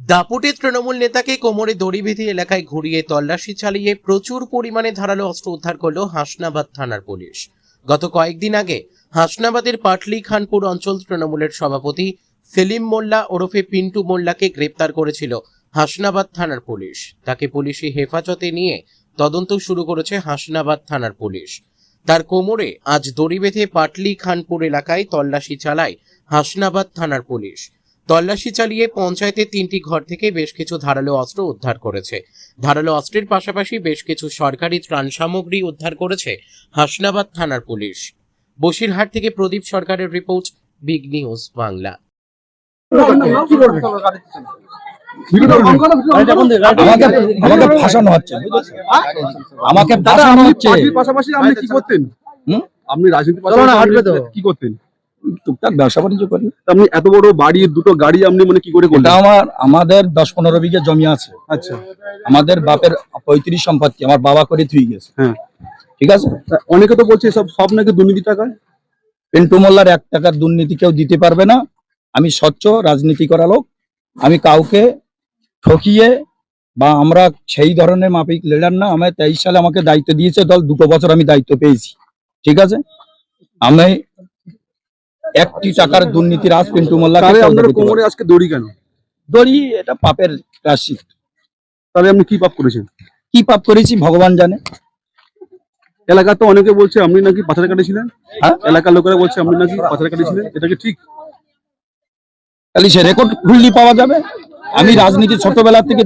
দাপুটে তৃণমূল নেতাকে কোমরে দড়ি বেঁধে এলাকায় ঘুরিয়ে তল্লাশি চালিয়ে প্রচুর পরিমাণে ধারালো অস্ত্র উদ্ধার করল হাসনাবাদ থানার পুলিশ। গত কয়েকদিন আগে হাসনাবাদের পাটলি খানপুর অঞ্চল তৃণমূলের সভাপতি সেলিম মোল্লা ওরফে পিন্টু মোল্লাকে গ্রেপ্তার করেছিল হাসনাবাদ থানার পুলিশ। তাকে পুলিশি হেফাজতে নিয়ে তদন্ত শুরু করেছে হাসনাবাদ থানার পুলিশ। তার কোমরে আজ দড়ি বেঁধে পাটলি খানপুর এলাকায় তল্লাশি চালায় হাসনাবাদ থানার পুলিশ। তল্লাশি চালিয়ে পঞ্চায়েতের 3টি ঘর থেকে বেশ কিছু ধারালো অস্ত্র উদ্ধার করেছে। ধারালো অস্ত্রের পাশাপাশি বেশ কিছু সরকারি ত্রাণ সামগ্রী উদ্ধার করেছে হাসনাবাদ থানার পুলিশ। বসিরহাট থেকে প্রদীপ সরকারের রিপোর্ট, বিগ নিউজ বাংলা। আমাকে ফাঁসানো হচ্ছে, আমাকে ফাঁসানো হচ্ছে। পাশাপাশি আপনি কি করতেন? আপনি রাজনীতির পাশাপাশি কি করতেন? টুকটাক ব্যবসা বাণিজ্য করি। আপনি এত বড় বাড়ি, দুটো গাড়ি আপনি মানে কি করে করলেন? আমাদের 10-15 বিঘা জমি আছে। আচ্ছা, আমাদের বাপের 35 সম্পত্তি আমার বাবা করে থুই গেছে। হ্যাঁ, ঠিক আছে। অনেকে তো বলছে সব নাকি দুর্নীতি টাকা। পিন্টু মোল্লার 1 টাকার দুর্নীতি কেউ দিতে পারবে না। আমি স্বচ্ছ রাজনীতি করা লোক, আমি কাউকে ঠকিয়ে বা আমরা সেই ধরনের মাফিক লিডার না। আমি 23 সালে আমাকে দায়িত্ব দিয়েছে দল, 2 বছর আমি দায়িত্ব পেয়েছি। ঠিক আছে, আমি 1 টাকার দুর্নীতির আজ পিন্টু মোল্লা। আপনার কোমরে আজকে দড়ি কেন? দড়ি এটা পাপের প্রায়শ্চিত্ত। তাহলে আপনি কি পাপ করেছেন? কি পাপ করেছি ভগবান জানে। এলাকা তো অনেকে বলছে আপনি নাকি পাথর কাটিয়েছিলেন। হ্যাঁ, এলাকার লোকেরা বলছে আপনি নাকি পাথর কাটিয়েছিলেন, এটা কি ঠিক? তাহলে সে রেকর্ড খুললি পাওয়া যাবে। আমি রাজনীতি ছোটবেলা থেকে